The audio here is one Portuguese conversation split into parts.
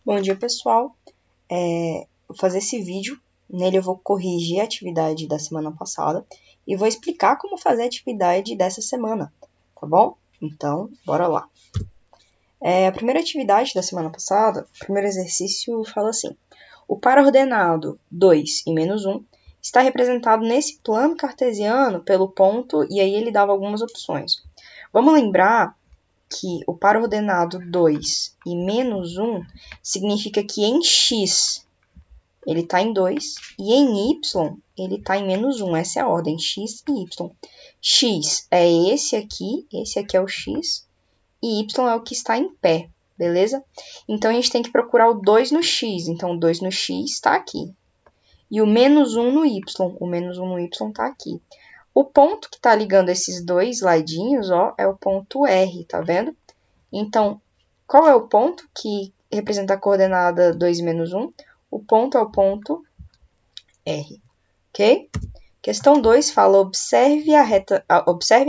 Bom dia, pessoal. Vou fazer esse vídeo. Nele eu vou corrigir a atividade da semana passada e vou explicar como fazer a atividade dessa semana, tá bom? Então, bora lá. A primeira atividade da semana passada, o primeiro exercício fala assim: o par ordenado 2 e menos 1 está representado nesse plano cartesiano pelo ponto, e aí ele dava algumas opções. Vamos lembrar que o par ordenado 2 e menos 1 significa que em x ele está em 2 e em y ele está em menos 1. Essa é a ordem, x e y. X é esse aqui é o x, e y é o que está em pé, beleza? Então, a gente tem que procurar o 2 no x. Então, o 2 no x está aqui. E o menos 1 no y. O menos 1 no y está aqui. O ponto que está ligando esses dois ladinhos, ó, é o ponto R, tá vendo? Então, qual é o ponto que representa a coordenada 2 menos 1? O ponto é o ponto R, ok? Questão 2 fala, observe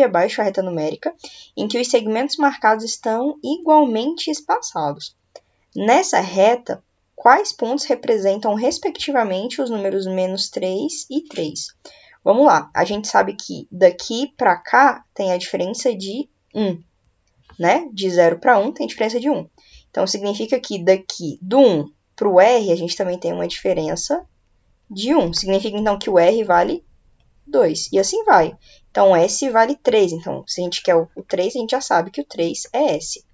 abaixo a reta numérica em que os segmentos marcados estão igualmente espaçados. Nessa reta, quais pontos representam, respectivamente, os números menos 3 e 3? Vamos lá, a gente sabe que daqui para cá tem a diferença de 1. Né? De 0 para 1 tem diferença de 1. Então, significa que daqui do 1 para o R, a gente também tem uma diferença de 1. Significa, então, que o R vale 2. E assim vai. Então, o S vale 3. Então, se a gente quer o 3, a gente já sabe que o 3 é S.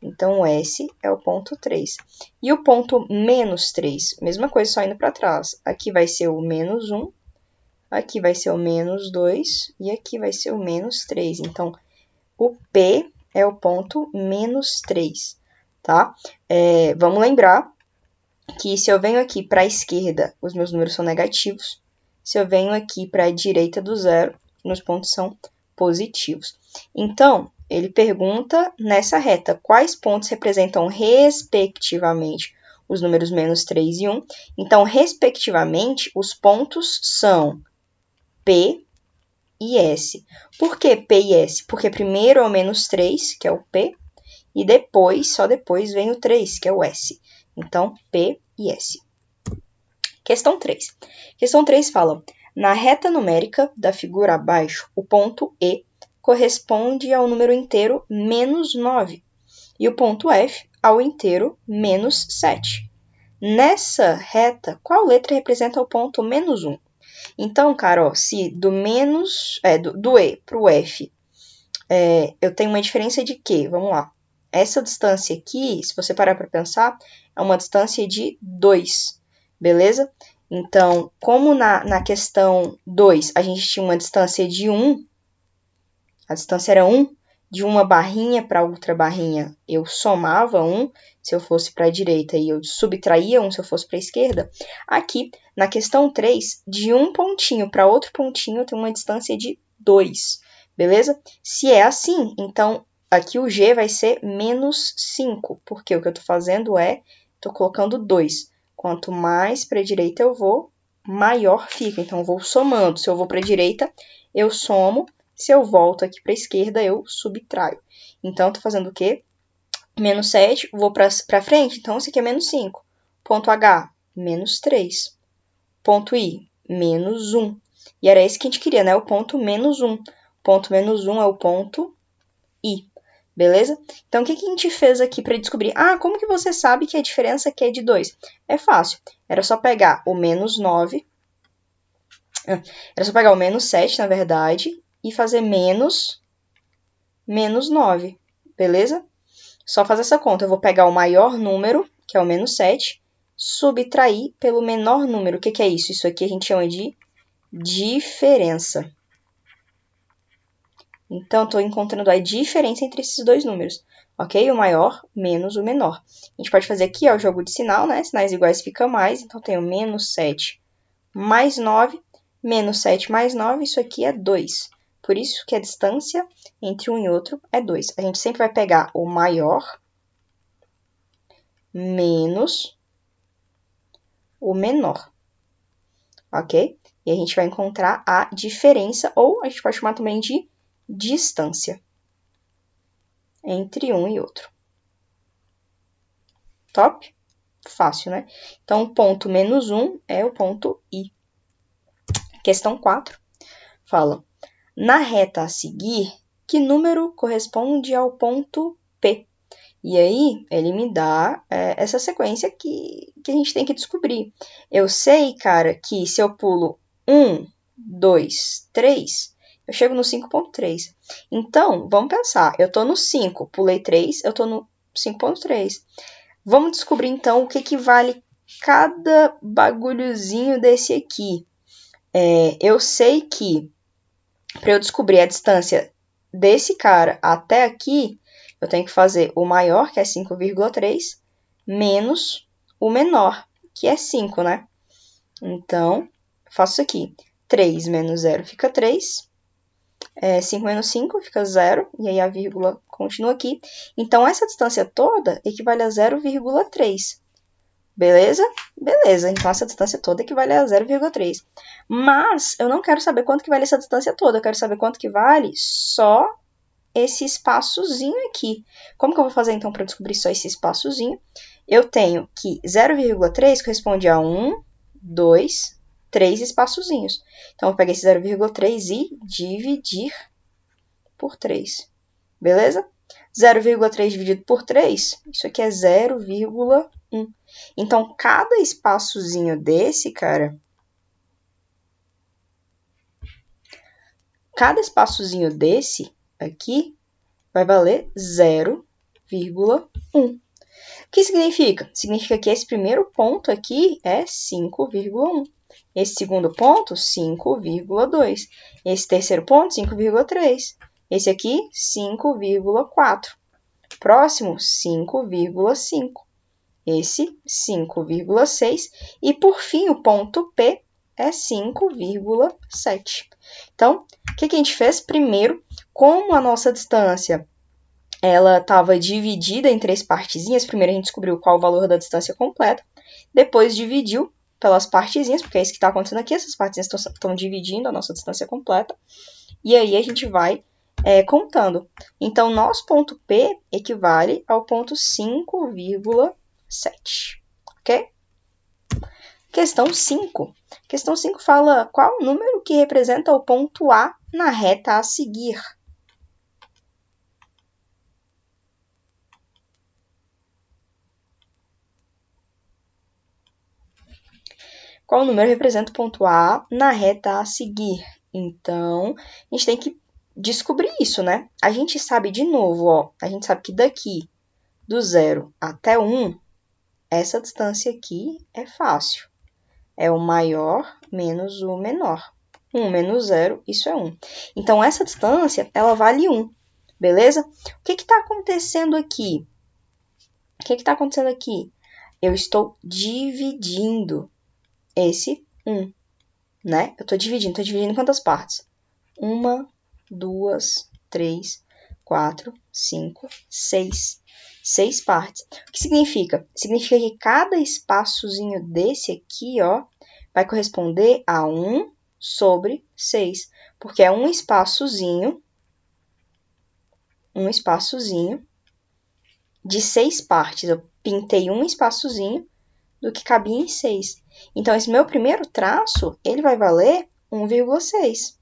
Então, o S é o ponto 3. E o ponto menos 3? Mesma coisa, só indo para trás. Aqui vai ser o menos 1. Aqui vai ser o menos 2. E aqui vai ser o menos 3. Então, o P é o ponto menos 3, tá? Vamos lembrar que se eu venho aqui para a esquerda, os meus números são negativos. Se eu venho aqui para a direita do zero, meus pontos são positivos. Então, ele pergunta nessa reta, quais pontos representam, respectivamente, os números menos 3 e 1. Então, respectivamente, os pontos são P e S. Por que P e S? Porque primeiro é o menos 3, que é o P, e depois, só depois, vem o 3, que é o S. Então, P e S. Questão 3. Questão 3 fala, na reta numérica da figura abaixo, o ponto E corresponde ao número inteiro menos 9, e o ponto F ao inteiro menos 7. Nessa reta, qual letra representa o ponto menos 1? Então, cara, ó, se do E para o F, eu tenho uma diferença de quê? Vamos lá. Essa distância aqui, se você parar para pensar, é uma distância de 2, beleza? Então, como na questão 2 a gente tinha uma distância de 1, a distância era 1, de uma barrinha para outra barrinha eu somava 1, se eu fosse para a direita, e eu subtraía 1 se eu fosse para a esquerda. Aqui, na questão 3, de um pontinho para outro pontinho, eu tenho uma distância de 2, beleza? Se é assim, então, aqui o G vai ser menos 5, porque o que eu estou fazendo estou colocando 2. Quanto mais para a direita eu vou, maior fica. Então, eu vou somando. Se eu vou para a direita, eu somo. Se eu volto aqui para a esquerda, eu subtraio. Então, estou fazendo o quê? Menos 7, vou para frente. Então, isso aqui é menos 5. Ponto H, menos 3. Ponto I, menos 1. E era esse que a gente queria, né? O ponto menos 1. Ponto menos 1 é o ponto I. Beleza? Então, o que a gente fez aqui para descobrir? Ah, como que você sabe que a diferença aqui é de 2? É fácil. Era só pegar o menos 9. Era só pegar o menos 7, na verdade, e fazer menos 9, beleza? Só fazer essa conta. Eu vou pegar o maior número, que é o menos 7, subtrair pelo menor número. O que é isso? Isso aqui a gente chama de diferença. Então, estou encontrando a diferença entre esses dois números, ok? O maior menos o menor. A gente pode fazer aqui, ó, o jogo de sinal, né? Sinais iguais fica mais, então tenho menos 7 mais 9, menos 7 mais 9, isso aqui é 2. Por isso que a distância entre um e outro é 2. A gente sempre vai pegar o maior menos o menor, ok? E a gente vai encontrar a diferença, ou a gente pode chamar também de distância entre um e outro. Top? Fácil, né? Então, o ponto menos 1 é o ponto I. Questão 4 fala: na reta a seguir, que número corresponde ao ponto P? E aí, ele me dá essa sequência que a gente tem que descobrir. Eu sei, cara, que se eu pulo 1, 2, 3, eu chego no 5.3. Então, vamos pensar. Eu tô no 5, pulei 3, eu tô no 5.3. Vamos descobrir, então, o que vale cada bagulhozinho desse aqui. Eu sei que, para eu descobrir a distância desse cara até aqui, eu tenho que fazer o maior, que é 5,3, menos o menor, que é 5, né? Então, faço isso aqui. 3 menos 0 fica 3. 5 menos 5 fica 0. E aí a vírgula continua aqui. Então, essa distância toda equivale a 0,3. Beleza? Beleza. Então, essa distância toda equivale a 0,3. Mas, eu não quero saber quanto que vale essa distância toda. Eu quero saber quanto que vale só esse espaçozinho aqui. Como que eu vou fazer, então, para descobrir só esse espaçozinho? Eu tenho que 0,3 corresponde a 1, 2, 3 espaçozinhos. Então, eu vou pegar esse 0,3 e dividir por 3. Beleza? 0,3 dividido por 3, isso aqui é 0,1. Então, cada espaçozinho desse, cara, cada espaçozinho desse aqui vai valer 0,1. O que significa? Significa que esse primeiro ponto aqui é 5,1. Esse segundo ponto, 5,2. Esse terceiro ponto, 5,3. Esse aqui, 5,4. Próximo, 5,5. Esse, 5,6. E, por fim, o ponto P é 5,7. Então, o que a gente fez? Primeiro, como a nossa distância ela estava dividida em 3 partezinhas, primeiro a gente descobriu qual o valor da distância completa, depois dividiu pelas partezinhas, porque é isso que está acontecendo aqui, essas partezinhas estão dividindo a nossa distância completa, e aí a gente vai contando. Então, nosso ponto P equivale ao ponto 5,7, ok? Questão 5. Questão 5 fala qual o número que representa o ponto A na reta a seguir. Qual número representa o ponto A na reta a seguir? Então, a gente tem que descobrir isso, né? A gente sabe de novo, ó, a gente sabe que daqui do 0 até 1, essa distância aqui é fácil. É o maior menos o menor. 1 menos 0, isso é 1. Então, essa distância, ela vale 1, beleza? O que está acontecendo aqui? O que está acontecendo aqui? Eu estou dividindo esse 1, né? Eu estou dividindo em quantas partes? 1, 2, 3, 4, 5, 6. 6 partes. O que significa? Significa que cada espaçozinho desse aqui, ó, vai corresponder a 1 sobre 6. Porque é um espaçozinho de 6 partes. Eu pintei um espaçozinho do que cabia em 6. Então, esse meu primeiro traço, ele vai valer 1,6.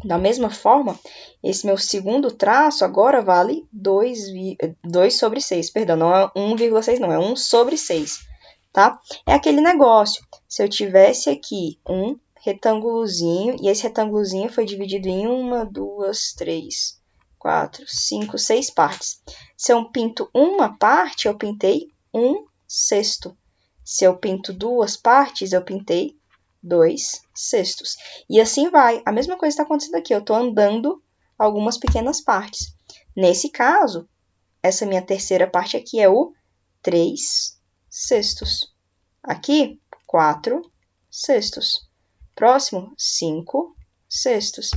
Da mesma forma, esse meu segundo traço agora vale 2 sobre 6. Perdão, não é 1,6, não, é 1 sobre 6, tá? É aquele negócio, se eu tivesse aqui um retângulozinho, e esse retângulozinho foi dividido em 1, 2, 3, 4, 5, 6 partes. Se eu pinto uma parte, eu pintei 1/6. Se eu pinto 2 partes, eu pintei 2/6. E assim vai. A mesma coisa está acontecendo aqui. Eu estou andando algumas pequenas partes. Nesse caso, essa minha terceira parte aqui é o 3/6. Aqui, 4/6. Próximo, 5/6.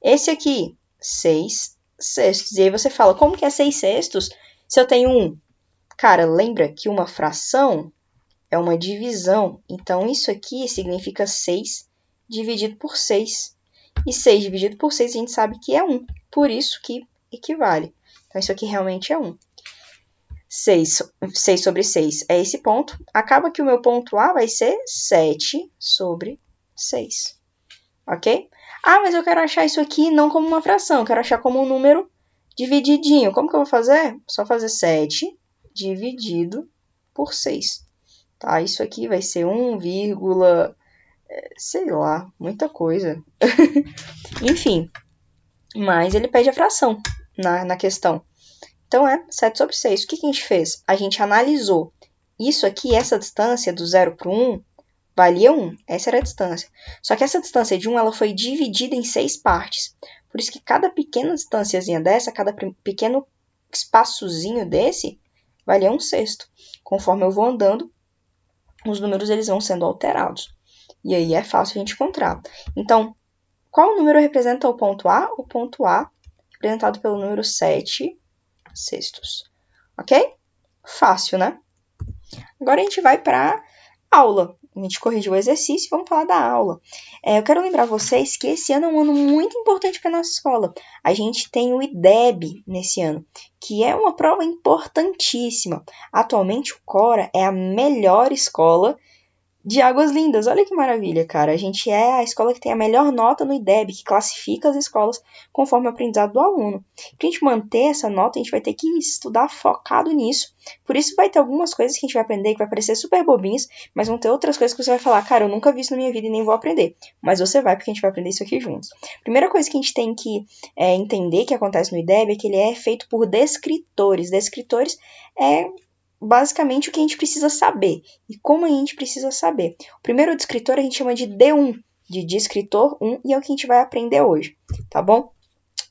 Esse aqui, 6/6. E aí você fala, como que é 6/6 se eu tenho 1? Cara, lembra que uma fração é uma divisão. Então, isso aqui significa 6 dividido por 6. E 6 dividido por 6 a gente sabe que é 1. Por isso que equivale. Então, isso aqui realmente é 1. 6 sobre 6 é esse ponto. Acaba que o meu ponto A vai ser 7 sobre 6. Ok? Ah, mas eu quero achar isso aqui não como uma fração, eu quero achar como um número divididinho. Como que eu vou fazer? Só fazer 7 dividido por 6. Tá? Isso aqui vai ser 1, sei lá, muita coisa. Enfim, mas ele pede a fração na questão. Então, é 7 sobre 6. O que a gente fez? A gente analisou. Isso aqui, essa distância do 0 para o 1, valia 1. Essa era a distância. Só que essa distância de 1 ela foi dividida em 6 partes. Por isso que cada pequena distânciazinha dessa, cada pequeno espaçozinho desse, valia 1/6. Conforme eu vou andando, os números eles vão sendo alterados. E aí é fácil a gente encontrar. Então, qual número representa o ponto A? O ponto A representado pelo número 7/6. Ok? Fácil, né? Agora a gente vai para a aula. A gente corrigiu o exercício e vamos falar da aula. Eu quero lembrar vocês que esse ano é um ano muito importante para a nossa escola. A gente tem o IDEB nesse ano, que é uma prova importantíssima. Atualmente, o Cora é a melhor escola de Águas Lindas. Olha que maravilha, cara. A gente é a escola que tem a melhor nota no IDEB, que classifica as escolas conforme o aprendizado do aluno. Para a gente manter essa nota, a gente vai ter que estudar focado nisso. Por isso vai ter algumas coisas que a gente vai aprender que vai parecer super bobinhas, mas vão ter outras coisas que você vai falar, cara, eu nunca vi isso na minha vida e nem vou aprender. Mas você vai, porque a gente vai aprender isso aqui juntos. Primeira coisa que a gente tem que entender que acontece no IDEB é que ele é feito por descritores. Descritores é basicamente o que a gente precisa saber e como a gente precisa saber. O primeiro descritor a gente chama de D1, de descritor 1, e é o que a gente vai aprender hoje, tá bom?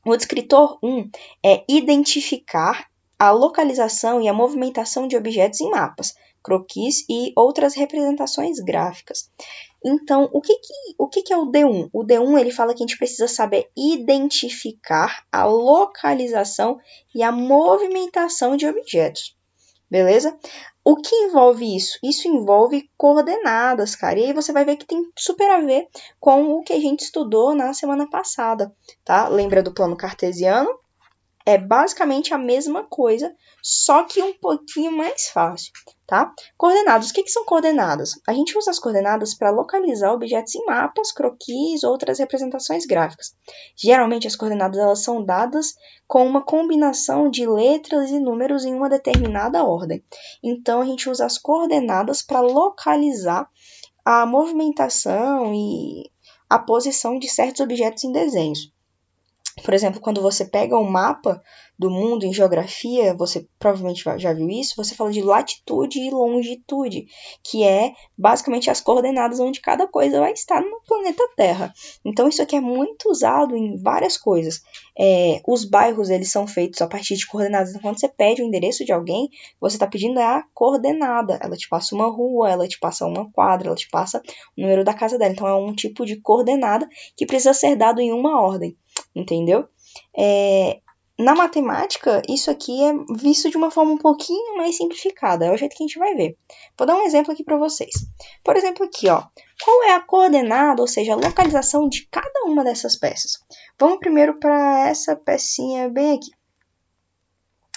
O descritor 1 é identificar a localização e a movimentação de objetos em mapas, croquis e outras representações gráficas. Então, o que é o D1? O D1 ele fala que a gente precisa saber identificar a localização e a movimentação de objetos. Beleza? O que envolve isso? Isso envolve coordenadas, cara. E aí você vai ver que tem super a ver com o que a gente estudou na semana passada, tá? Lembra do plano cartesiano? É basicamente a mesma coisa, só que um pouquinho mais fácil, tá? Coordenadas. O que são coordenadas? A gente usa as coordenadas para localizar objetos em mapas, croquis, outras representações gráficas. Geralmente, as coordenadas elas são dadas com uma combinação de letras e números em uma determinada ordem. Então, a gente usa as coordenadas para localizar a movimentação e a posição de certos objetos em desenhos. Por exemplo, quando você pega um mapa do mundo em geografia, você provavelmente já viu isso, você fala de latitude e longitude, que é basicamente as coordenadas onde cada coisa vai estar no planeta Terra. Então, isso aqui é muito usado em várias coisas. Os bairros, eles são feitos a partir de coordenadas. Então, quando você pede o endereço de alguém, você está pedindo a coordenada. Ela te passa uma rua, ela te passa uma quadra, ela te passa o número da casa dela. Então, é um tipo de coordenada que precisa ser dado em uma ordem. Entendeu? Na matemática, isso aqui é visto de uma forma um pouquinho mais simplificada. É o jeito que a gente vai ver. Vou dar um exemplo aqui para vocês. Por exemplo, aqui, ó. Qual é a coordenada, ou seja, a localização de cada uma dessas peças? Vamos primeiro para essa pecinha bem aqui.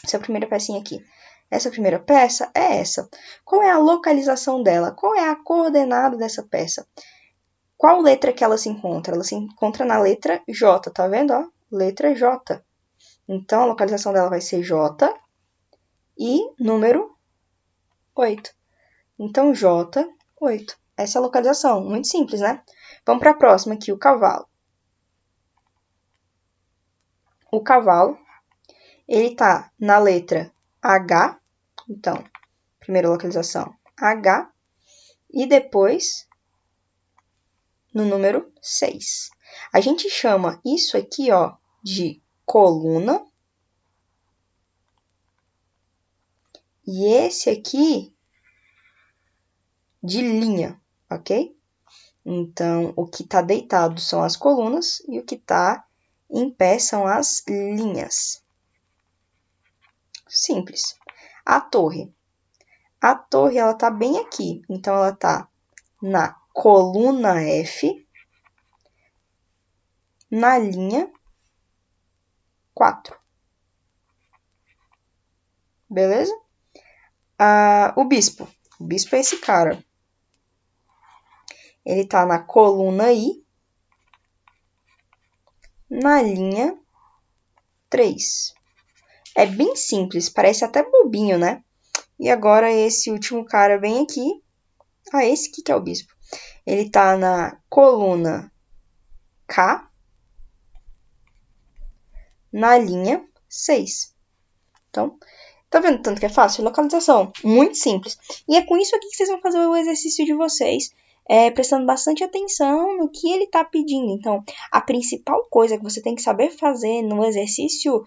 Essa primeira pecinha aqui. Essa primeira peça é essa. Qual é a localização dela? Qual é a coordenada dessa peça? Qual letra que ela se encontra? Ela se encontra na letra J, tá vendo? Ó? Letra J. Então, a localização dela vai ser J e número 8. Então, J, 8. Essa é a localização. Muito simples, né? Vamos para a próxima aqui, o cavalo. O cavalo, ele tá na letra H. Então, primeira localização, H. E depois no número 6. A gente chama isso aqui, ó, de coluna. E esse aqui de linha, ok? Então, o que está deitado são as colunas e o que está em pé são as linhas. Simples. A torre. A torre, ela está bem aqui. Então, ela está na coluna F, na linha 4. Beleza? o bispo. O bispo é esse cara. Ele tá na coluna I, na linha 3. É bem simples, parece até bobinho, né? E agora esse último cara vem aqui. Esse aqui que é o bispo. Ele tá na coluna K, na linha 6. Então, tá vendo tanto que é fácil? Localização, muito simples. E é com isso aqui que vocês vão fazer o exercício de vocês, prestando bastante atenção no que ele tá pedindo. Então, a principal coisa que você tem que saber fazer no exercício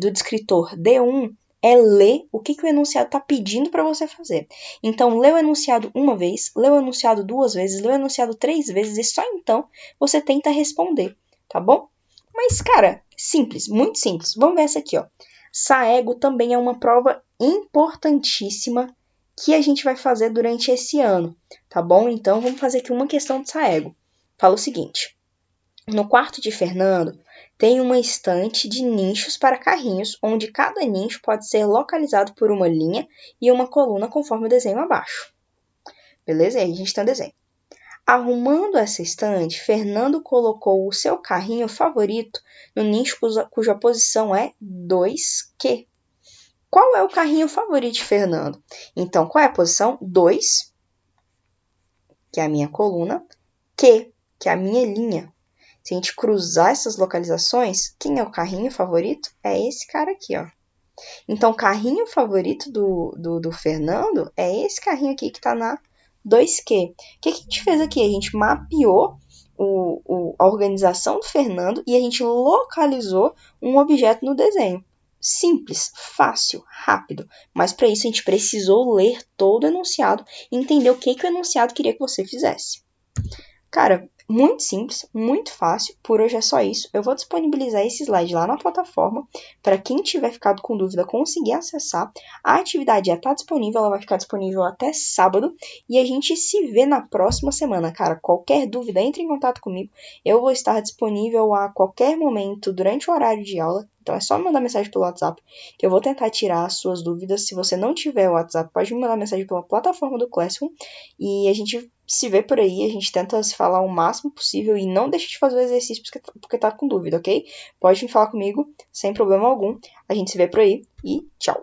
do descritor D1 é ler o que o enunciado está pedindo para você fazer. Então, lê o enunciado uma vez, lê o enunciado 2 vezes, lê o enunciado 3 vezes e só então você tenta responder, tá bom? Mas, cara, simples, muito simples. Vamos ver essa aqui, ó. Saego também é uma prova importantíssima que a gente vai fazer durante esse ano, tá bom? Então, vamos fazer aqui uma questão de Saego. Fala o seguinte. No quarto de Fernando, tem uma estante de nichos para carrinhos, onde cada nicho pode ser localizado por uma linha e uma coluna conforme o desenho abaixo. Beleza? E aí a gente tem o desenho. Arrumando essa estante, Fernando colocou o seu carrinho favorito no nicho cuja posição é 2Q. Qual é o carrinho favorito de Fernando? Então, qual é a posição? 2, que é a minha coluna, Q, que é a minha linha. Se a gente cruzar essas localizações, quem é o carrinho favorito? É esse cara aqui, ó. Então, o carrinho favorito do Fernando é esse carrinho aqui que está na 2Q. O que a gente fez aqui? A gente mapeou a organização do Fernando e a gente localizou um objeto no desenho. Simples, fácil, rápido. Mas para isso a gente precisou ler todo o enunciado e entender o que o enunciado queria que você fizesse. Cara, muito simples, muito fácil. Por hoje é só isso. Eu vou disponibilizar esse slide lá na plataforma para quem tiver ficado com dúvida conseguir acessar. A atividade já está disponível, ela vai ficar disponível até sábado e a gente se vê na próxima semana, cara. Qualquer dúvida, entre em contato comigo. Eu vou estar disponível a qualquer momento durante o horário de aula. Então é só me mandar mensagem pelo WhatsApp que eu vou tentar tirar as suas dúvidas. Se você não tiver o WhatsApp, pode me mandar mensagem pela plataforma do Classroom e a gente se vê por aí, a gente tenta se falar o máximo possível e não deixa de fazer o exercício porque tá com dúvida, ok? Pode me falar comigo, sem problema algum. A gente se vê por aí e tchau!